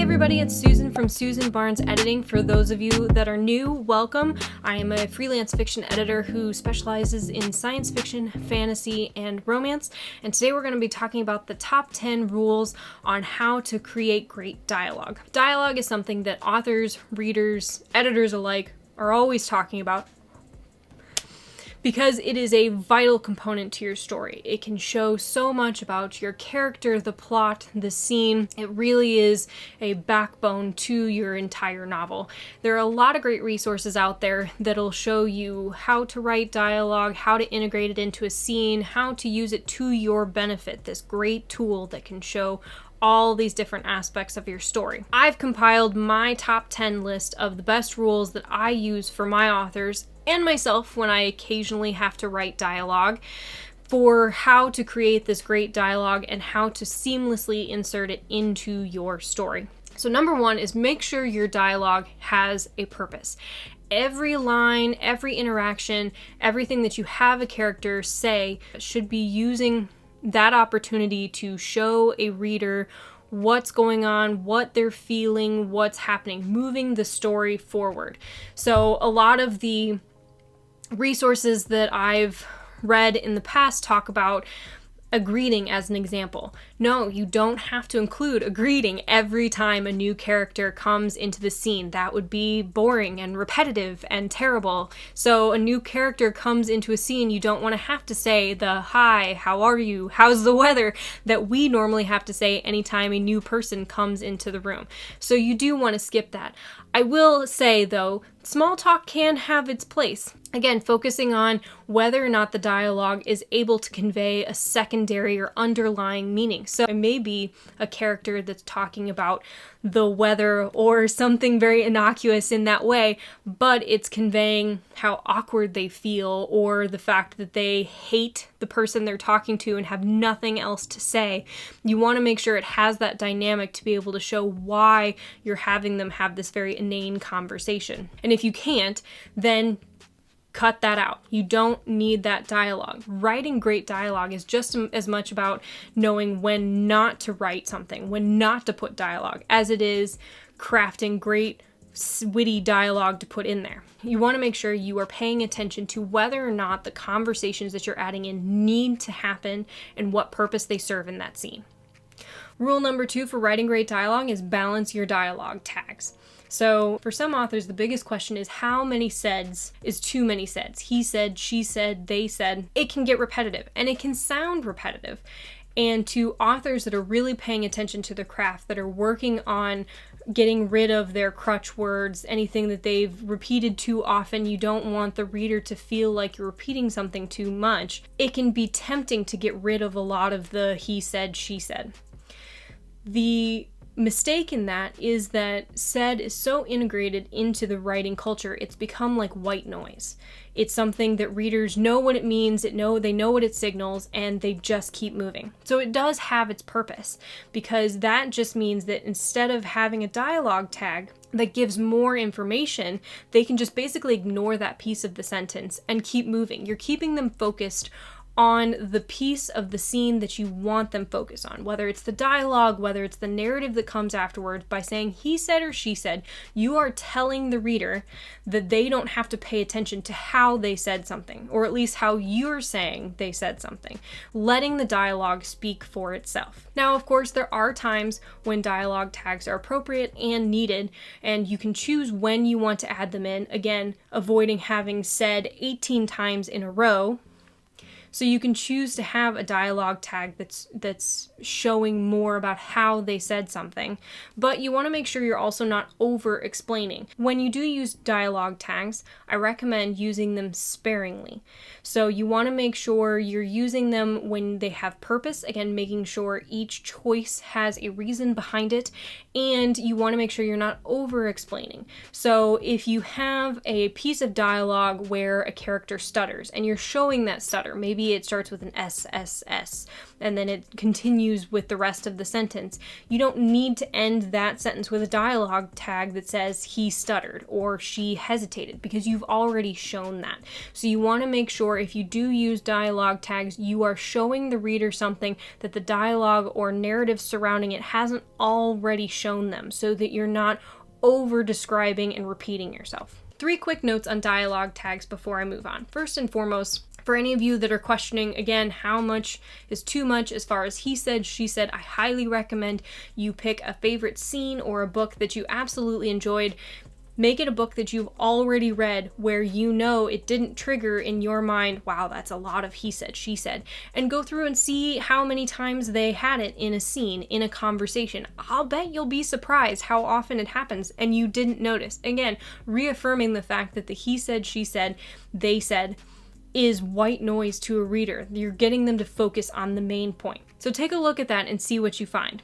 everybody, it's Susan from Susan Barnes Editing. For those of you that are new, welcome. I am a freelance fiction editor who specializes in science fiction, fantasy, and romance, and today we're going to be talking about the top 10 rules on how to create great dialogue. Dialogue is something that authors, readers, editors alike are always talking about, because it is a vital component to your story. It can show so much about your character, the plot, the scene. It really is a backbone to your entire novel. There are a lot of great resources out there that'll show you how to write dialogue, how to integrate it into a scene, how to use it to your benefit. This great tool that can show all these different aspects of your story. I've compiled my top 10 list of the best rules that I use for my authors and myself when I occasionally have to write dialogue, for how to create this great dialogue and how to seamlessly insert it into your story. So number one is make sure your dialogue has a purpose. Every line, every interaction, everything that you have a character say should be using that opportunity to show a reader what's going on, what they're feeling, what's happening, moving the story forward. So a lot of the resources that I've read in the past talk about a greeting as an example. No, you don't have to include a greeting every time a new character comes into the scene. That would be boring and repetitive and terrible. So a new character comes into a scene, you don't want to have to say the hi, how are you, how's the weather, that we normally have to say anytime a new person comes into the room. So you do want to skip that. I will say though, small talk can have its place. Again, focusing on whether or not the dialogue is able to convey a secondary or underlying meaning. So it may be a character that's talking about the weather or something very innocuous in that way, but it's conveying how awkward they feel or the fact that they hate the person they're talking to and have nothing else to say. You want to make sure it has that dynamic to be able to show why you're having them have this very inane conversation. And if you can't, then cut that out. You don't need that dialogue. Writing great dialogue is just as much about knowing when not to write something, when not to put dialogue, as it is crafting great witty dialogue to put in there. You want to make sure you are paying attention to whether or not the conversations that you're adding in need to happen and what purpose they serve in that scene. Rule number 2 for writing great dialogue is balance your dialogue tags. So for some authors, the biggest question is how many saids is too many saids? He said, she said, they said. It can get repetitive and it can sound repetitive. And to authors that are really paying attention to the craft, that are working on getting rid of their crutch words, anything that they've repeated too often, you don't want the reader to feel like you're repeating something too much. It can be tempting to get rid of a lot of the he said, she said. The mistake in that is that said is so integrated into the writing culture, it's become like white noise. It's something that readers know what it means, they know what it signals, and they just keep moving. So it does have its purpose, because that just means that instead of having a dialogue tag that gives more information, they can just basically ignore that piece of the sentence and keep moving. You're keeping them focused on the piece of the scene that you want them focused on, whether it's the dialogue, whether it's the narrative that comes afterwards. By saying he said or she said, you are telling the reader that they don't have to pay attention to how they said something, or at least how you're saying they said something, letting the dialogue speak for itself. Now, of course, there are times when dialogue tags are appropriate and needed, and you can choose when you want to add them in, again, avoiding having said 18 times in a row. So you can choose to have a dialogue tag that's showing more about how they said something, but you want to make sure you're also not over-explaining. When you do use dialogue tags, I recommend using them sparingly. So you want to make sure you're using them when they have purpose, again, making sure each choice has a reason behind it, and you want to make sure you're not over-explaining. So if you have a piece of dialogue where a character stutters, and you're showing that stutter, maybe maybe it starts with an SSS and then it continues with the rest of the sentence. You don't need to end that sentence with a dialogue tag that says he stuttered or she hesitated, because you've already shown that. So you want to make sure if you do use dialogue tags, you are showing the reader something that the dialogue or narrative surrounding it hasn't already shown them, so that you're not over describing and repeating yourself. 3 quick notes on dialogue tags before I move on. First and foremost, for any of you that are questioning, again, how much is too much as far as he said, she said, I highly recommend you pick a favorite scene or a book that you absolutely enjoyed. Make it a book that you've already read where you know it didn't trigger in your mind, wow, that's a lot of he said, she said, and go through and see how many times they had it in a scene, in a conversation. I'll bet you'll be surprised how often it happens and you didn't notice. Again, reaffirming the fact that the he said, she said, they said is white noise to a reader. You're getting them to focus on the main point. So take a look at that and see what you find.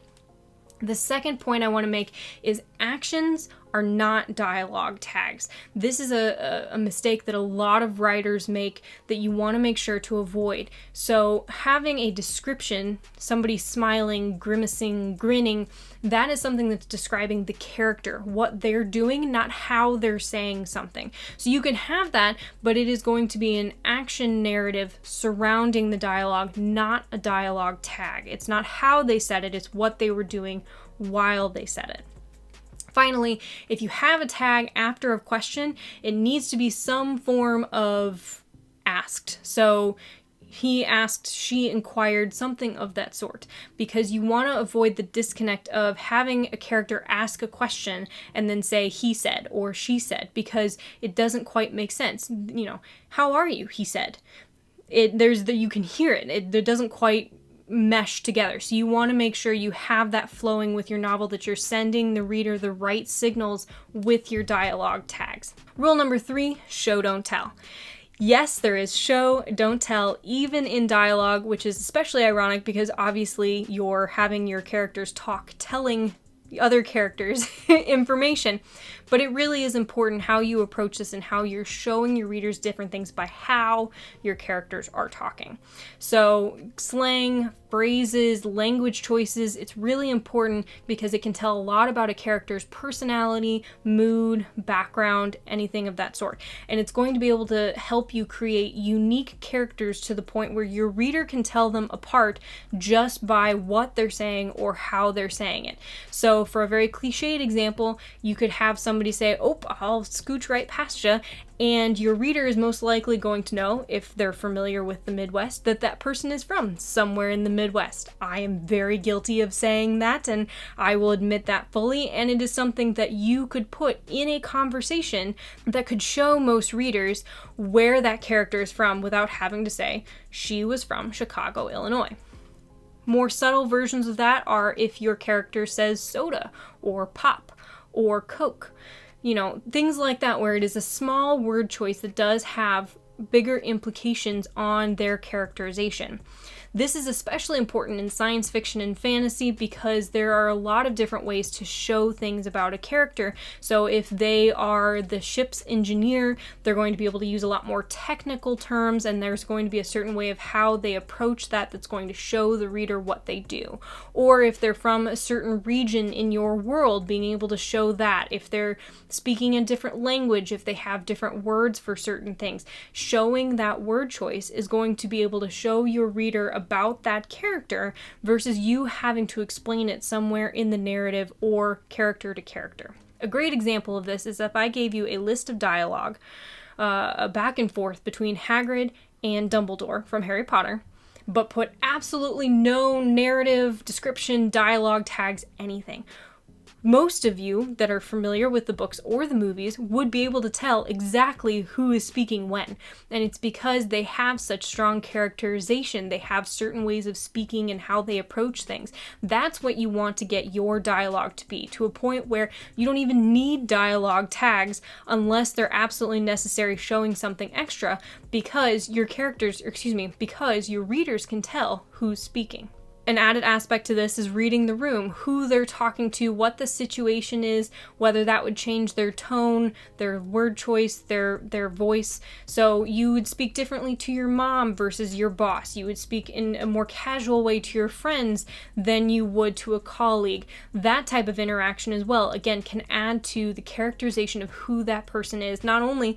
The second point I want to make is actions are not dialogue tags. This is a mistake that a lot of writers make that you want to make sure to avoid. So having a description, somebody smiling, grimacing, grinning, that is something that's describing the character, what they're doing, not how they're saying something. So you can have that, but it is going to be an action narrative surrounding the dialogue, not a dialogue tag. It's not how they said it, it's what they were doing while they said it. Finally, if you have a tag after a question, it needs to be some form of asked. So he asked, she inquired, something of that sort, because you want to avoid the disconnect of having a character ask a question and then say he said or she said, because it doesn't quite make sense. You know, how are you? He said. You can hear it. It doesn't quite mesh together. So you want to make sure you have that flowing with your novel, that you're sending the reader the right signals with your dialogue tags. Rule number 3, show, don't tell. Yes, there is show, don't tell, even in dialogue, which is especially ironic because obviously you're having your characters talk, telling the other characters information. But it really is important how you approach this and how you're showing your readers different things by how your characters are talking. So slang, phrases, language choices, it's really important because it can tell a lot about a character's personality, mood, background, anything of that sort. And it's going to be able to help you create unique characters to the point where your reader can tell them apart just by what they're saying or how they're saying it. So for a very cliched example, you could have somebody say, "Oh, I'll scooch right past you," and your reader is most likely going to know, if they're familiar with the Midwest, that that person is from somewhere in the Midwest. I am very guilty of saying that, and I will admit that fully, and it is something that you could put in a conversation that could show most readers where that character is from without having to say, she was from Chicago, Illinois. More subtle versions of that are if your character says soda or pop or Coke. You know, things like that, where it is a small word choice that does have bigger implications on their characterization. This is especially important in science fiction and fantasy because there are a lot of different ways to show things about a character. So if they are the ship's engineer, they're going to be able to use a lot more technical terms, and there's going to be a certain way of how they approach that that's going to show the reader what they do. Or if they're from a certain region in your world, being able to show that. If they're speaking a different language, if they have different words for certain things, showing that word choice is going to be able to show your reader about that character versus you having to explain it somewhere in the narrative or character to character. A great example of this is if I gave you a list of dialogue, a back and forth between Hagrid and Dumbledore from Harry Potter, but put absolutely no narrative, description, dialogue tags, anything. Most of you that are familiar with the books or the movies would be able to tell exactly who is speaking when. And it's because they have such strong characterization. They have certain ways of speaking and how they approach things. That's what you want to get your dialogue to be, to a point where you don't even need dialogue tags unless they're absolutely necessary, showing something extra, because your readers can tell who's speaking. An added aspect to this is reading the room, who they're talking to, what the situation is, whether that would change their tone, their word choice, their voice. So you would speak differently to your mom versus your boss. You would speak in a more casual way to your friends than you would to a colleague. That type of interaction as well, again, can add to the characterization of who that person is. Not only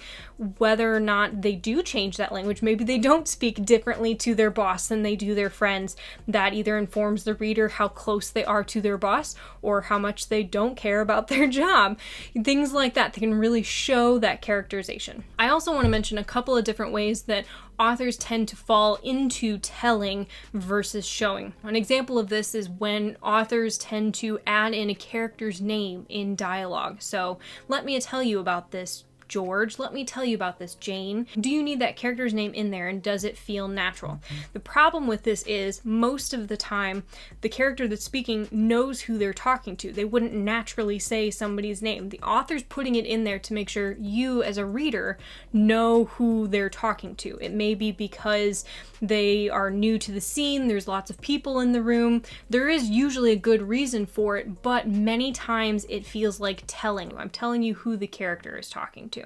whether or not they do change that language, maybe they don't speak differently to their boss than they do their friends. That either informs the reader how close they are to their boss or how much they don't care about their job. Things like that can really show that characterization. I also want to mention a couple of different ways that authors tend to fall into telling versus showing. An example of this is when authors tend to add in a character's name in dialogue. So, let me tell you about this, George. Let me tell you about this, Jane. Do you need that character's name in there, and does it feel natural? The problem with this is most of the time the character that's speaking knows who they're talking to. They wouldn't naturally say somebody's name. The author's putting it in there to make sure you as a reader know who they're talking to. It may be because they are new to the scene, there's lots of people in the room. There is usually a good reason for it, but many times it feels like telling. I'm telling you who the character is talking to.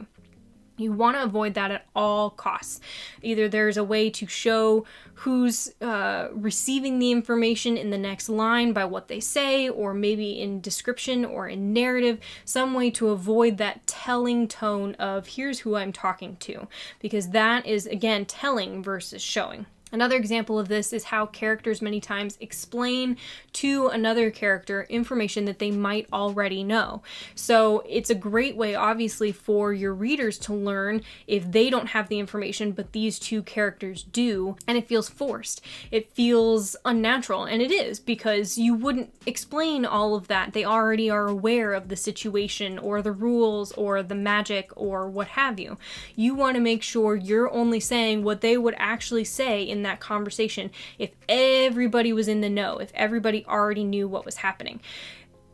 You want to avoid that at all costs. Either there's a way to show who's receiving the information in the next line by what they say, or maybe in description or in narrative, some way to avoid that telling tone of here's who I'm talking to, because that is, again, telling versus showing. Another example of this is how characters many times explain to another character information that they might already know. So it's a great way, obviously, for your readers to learn if they don't have the information, but these two characters do, and it feels forced. It feels unnatural, and it is, because you wouldn't explain all of that. They already are aware of the situation or the rules or the magic or what have you. You want to make sure you're only saying what they would actually say in that conversation if everybody was in the know, if everybody already knew what was happening.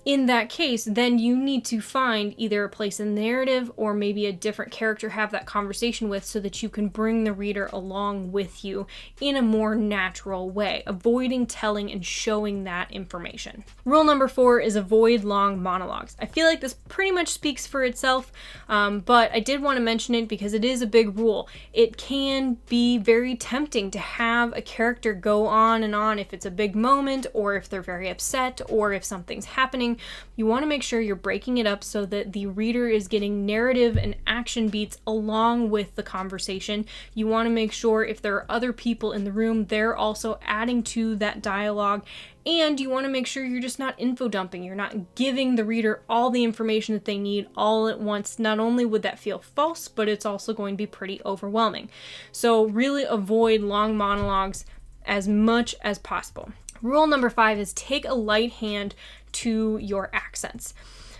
In that case, then you need to find either a place in the narrative or maybe a different character have that conversation with so that you can bring the reader along with you in a more natural way, avoiding telling and showing that information. Rule number 4 is avoid long monologues. I feel like this pretty much speaks for itself, but I did want to mention it because it is a big rule. It can be very tempting to have a character go on and on if it's a big moment or if they're very upset or if something's happening. You want to make sure you're breaking it up so that the reader is getting narrative and action beats along with the conversation. You want to make sure if there are other people in the room, they're also adding to that dialogue. And you want to make sure you're just not info dumping. You're not giving the reader all the information that they need all at once. Not only would that feel false, but it's also going to be pretty overwhelming. So really avoid long monologues as much as possible. Rule number 5 is take a light hand to your accents.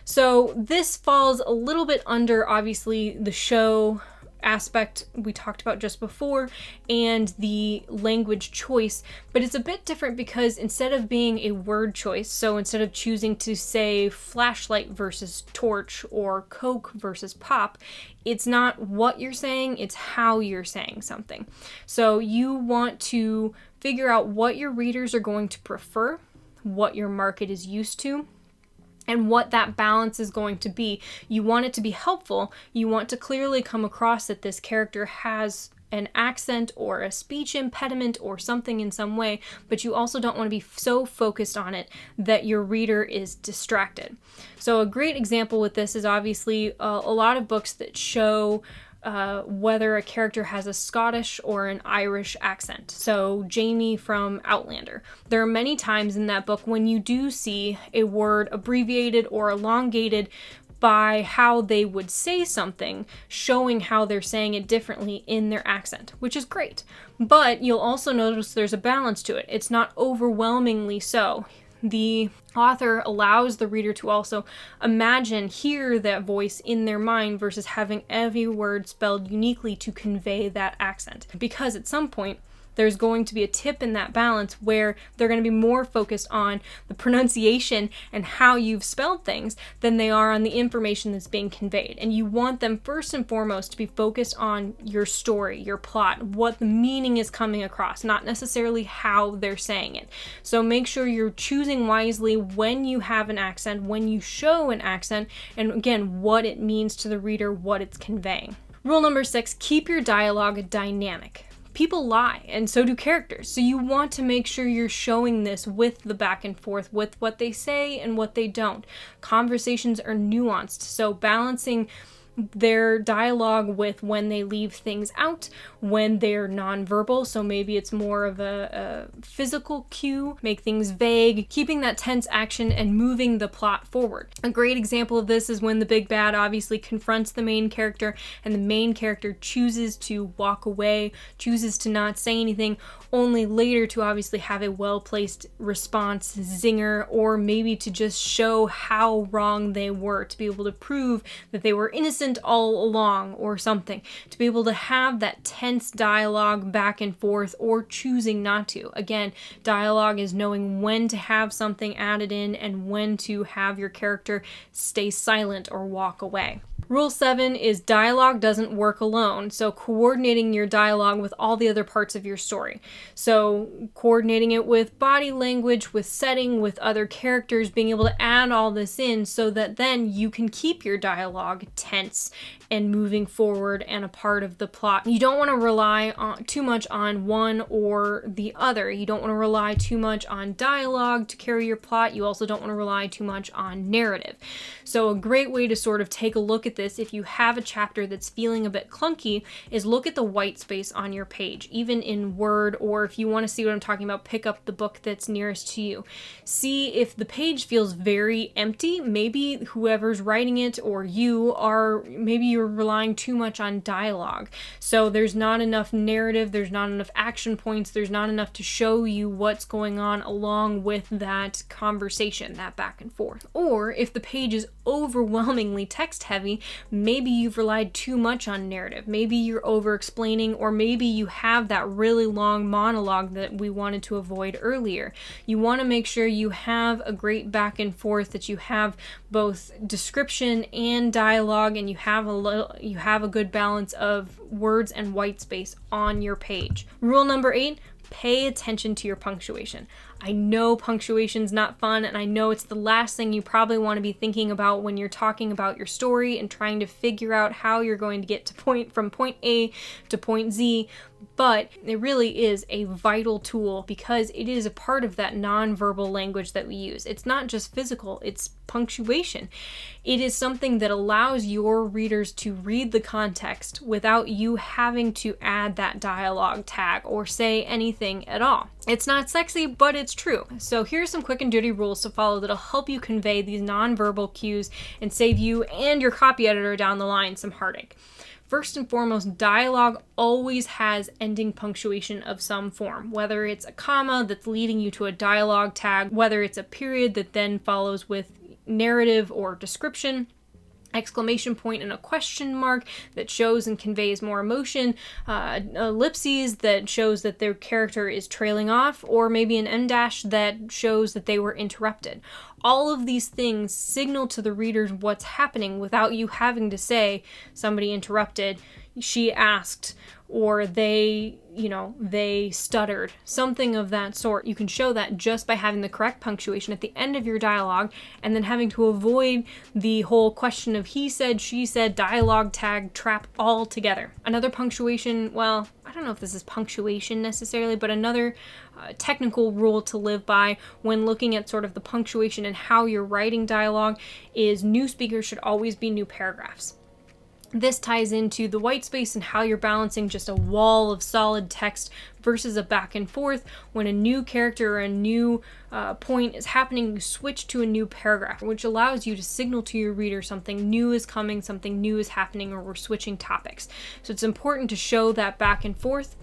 So this falls a little bit under, obviously, the show aspect we talked about just before and the language choice, but it's a bit different because instead of being a word choice, so instead of choosing to say flashlight versus torch or Coke versus pop, it's not what you're saying, it's how you're saying something. So you want to figure out what your readers are going to prefer, what your market is used to, and what that balance is going to be. You want it to be helpful. You want to clearly come across that this character has an accent or a speech impediment or something in some way, but you also don't want to be so focused on it that your reader is distracted. So a great example with this is obviously a lot of books that show whether a character has a Scottish or an Irish accent. So Jamie from Outlander. There are many times in that book when you do see a word abbreviated or elongated by how they would say something, showing how they're saying it differently in their accent, which is great. But you'll also notice there's a balance to it. It's not overwhelmingly so. The author allows the reader to also hear that voice in their mind versus having every word spelled uniquely to convey that accent. Because at some point, there's going to be a tip in that balance where they're going to be more focused on the pronunciation and how you've spelled things than they are on the information that's being conveyed. And you want them first and foremost to be focused on your story, your plot, what the meaning is coming across, not necessarily how they're saying it. So make sure you're choosing wisely when you have an accent, when you show an accent, and again, what it means to the reader, what it's conveying. Rule number 6, keep your dialogue dynamic. People lie, and so do characters. So you want to make sure you're showing this with the back and forth, with what they say and what they don't. Conversations are nuanced, so balancing their dialogue with when they leave things out, when they're nonverbal, so maybe it's more of a physical cue, make things vague, keeping that tense action and moving the plot forward. A great example of this is when the big bad obviously confronts the main character and the main character chooses to walk away, chooses to not say anything, only later to obviously have a well-placed response, zinger, or maybe to just show how wrong they were, to be able to prove that they were innocent all along or something, to be able to have that tense dialogue back and forth or choosing not to. Again, dialogue is knowing when to have something added in and when to have your character stay silent or walk away. Rule 7 is dialogue doesn't work alone, so coordinating your dialogue with all the other parts of your story. So coordinating it with body language, with setting, with other characters, being able to add all this in so that then you can keep your dialogue tense and moving forward and a part of the plot. You don't want to rely too much on one or the other. You don't want to rely too much on dialogue to carry your plot. You also don't want to rely too much on narrative. So a great way to sort of take a look at this, if you have a chapter that's feeling a bit clunky, is look at the white space on your page, even in Word, or if you want to see what I'm talking about, pick up the book that's nearest to you. See if the page feels very empty. Maybe whoever's writing it or maybe you're relying too much on dialogue. So there's not enough narrative, there's not enough action points, there's not enough to show you what's going on along with that conversation, that back and forth. Or if the page is overwhelmingly text heavy, maybe you've relied too much on narrative. Maybe you're over explaining, or maybe you have that really long monologue that we wanted to avoid earlier. You want to make sure you have a great back and forth, that you have both description and dialogue, and you have a good balance of words and white space on your page. Rule number 8, pay attention to your punctuation. I know punctuation's not fun, and I know it's the last thing you probably want to be thinking about when you're talking about your story and trying to figure out how you're going to get from point A to point Z, but it really is a vital tool because it is a part of that nonverbal language that we use. It's not just physical, it's punctuation. It is something that allows your readers to read the context without you having to add that dialogue tag or say anything at all. It's not sexy, but it's true. So here's some quick and dirty rules to follow that'll help you convey these nonverbal cues and save you and your copy editor down the line some heartache. First and foremost, dialogue always has ending punctuation of some form, whether it's a comma that's leading you to a dialogue tag, whether it's a period that then follows with narrative or description, exclamation point and a question mark that shows and conveys more emotion, ellipses that shows that their character is trailing off, or maybe an em dash that shows that they were interrupted. All of these things signal to the readers what's happening without you having to say, somebody interrupted, she asked, or they stuttered, something of that sort. You can show that just by having the correct punctuation at the end of your dialogue and then having to avoid the whole question of he said, she said, dialogue tag trap altogether. Another punctuation, well, I don't know if this is punctuation necessarily, but another technical rule to live by when looking at sort of the punctuation and how you're writing dialogue is new speakers should always be new paragraphs. This ties into the white space and how you're balancing just a wall of solid text versus a back and forth. When a new character or a new point is happening, you switch to a new paragraph, which allows you to signal to your reader something new is coming, something new is happening, or we're switching topics. So it's important to show that back and forth.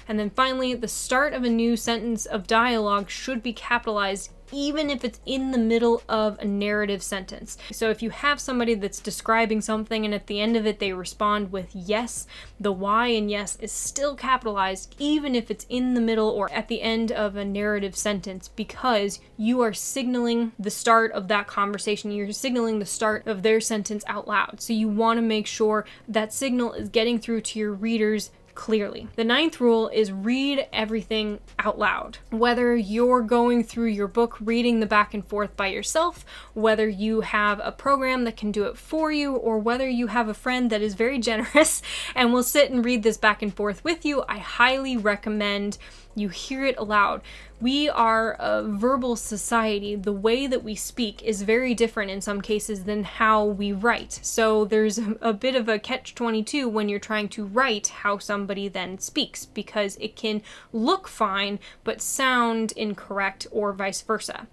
And then finally, the start of a new sentence of dialogue should be capitalized even if it's in the middle of a narrative sentence. So if you have somebody that's describing something and at the end of it they respond with yes, the Y in yes is still capitalized even if it's in the middle or at the end of a narrative sentence, because you are signaling the start of that conversation. You're signaling the start of their sentence out loud. So you want to make sure that signal is getting through to your readers clearly. The 9th rule is read everything out loud. Whether you're going through your book reading the back and forth by yourself, whether you have a program that can do it for you, or whether you have a friend that is very generous and will sit and read this back and forth with you, I highly recommend you hear it aloud. We are a verbal society. The way that we speak is very different in some cases than how we write. So there's a bit of a catch-22 when you're trying to write how somebody then speaks, because it can look fine but sound incorrect or vice versa.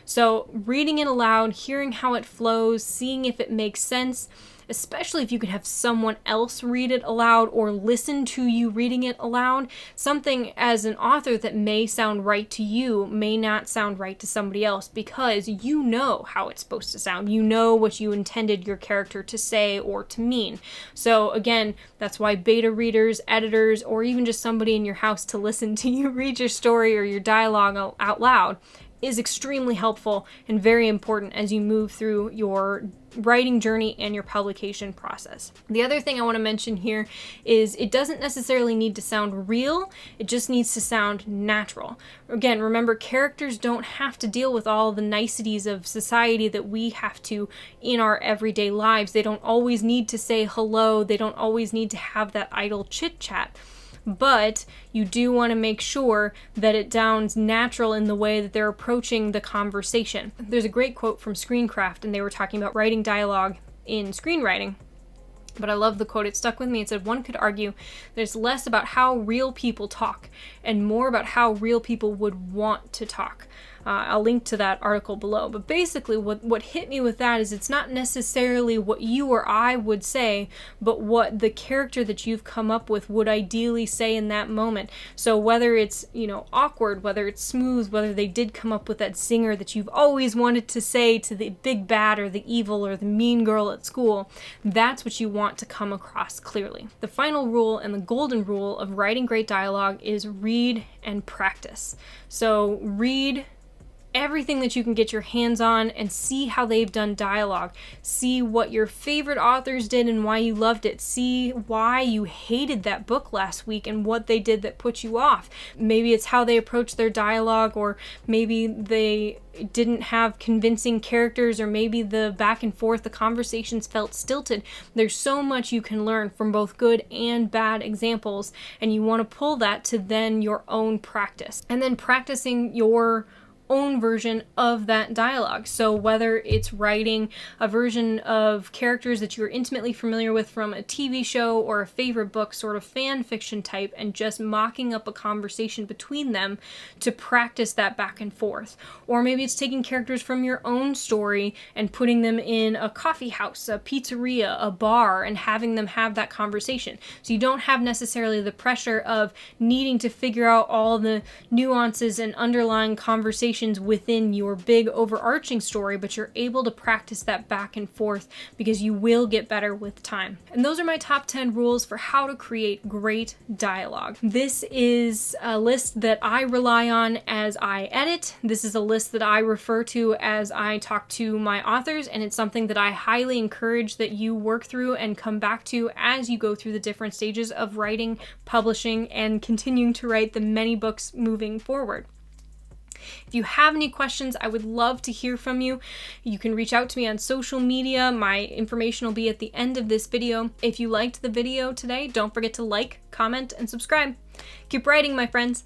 So reading it aloud, hearing how it flows, seeing if it makes sense, especially if you can have someone else read it aloud or listen to you reading it aloud. Something as an author that may sound right to you may not sound right to somebody else, because you know how it's supposed to sound. You know what you intended your character to say or to mean. So again, that's why beta readers, editors, or even just somebody in your house to listen to you read your story or your dialogue out loud is extremely helpful and very important as you move through your writing journey and your publication process. The other thing I want to mention here is it doesn't necessarily need to sound real, it just needs to sound natural. Again, remember, characters don't have to deal with all the niceties of society that we have to in our everyday lives. They don't always need to say hello, they don't always need to have that idle chit-chat. But you do want to make sure that it sounds natural in the way that they're approaching the conversation. There's a great quote from Screencraft, and they were talking about writing dialogue in screenwriting. But I love the quote. It stuck with me. It said, "One could argue that it's less about how real people talk and more about how real people would want to talk." I'll link to that article below. But basically what hit me with that is it's not necessarily what you or I would say, but what the character that you've come up with would ideally say in that moment. So whether it's, awkward, whether it's smooth, whether they did come up with that zinger that you've always wanted to say to the big bad or the evil or the mean girl at school, that's what you want to come across clearly. The final rule and the golden rule of writing great dialogue is read and practice. So read everything that you can get your hands on and see how they've done dialogue. See what your favorite authors did and why you loved it. See why you hated that book last week and what they did that put you off. Maybe it's how they approached their dialogue, or maybe they didn't have convincing characters, or maybe the back and forth, the conversations felt stilted. There's so much you can learn from both good and bad examples, and you want to pull that to then your own practice. And then practicing your own version of that dialogue. So whether it's writing a version of characters that you're intimately familiar with from a TV show or a favorite book, sort of fan fiction type, and just mocking up a conversation between them to practice that back and forth. Or maybe it's taking characters from your own story and putting them in a coffee house, a pizzeria, a bar, and having them have that conversation. So you don't have necessarily the pressure of needing to figure out all the nuances and underlying conversations within your big overarching story, but you're able to practice that back and forth because you will get better with time. And those are my top 10 rules for how to create great dialogue. This is a list that I rely on as I edit. This is a list that I refer to as I talk to my authors, and it's something that I highly encourage that you work through and come back to as you go through the different stages of writing, publishing, and continuing to write the many books moving forward. If you have any questions, I would love to hear from you. You can reach out to me on social media. My information will be at the end of this video. If you liked the video today, don't forget to like, comment, and subscribe. Keep writing, my friends.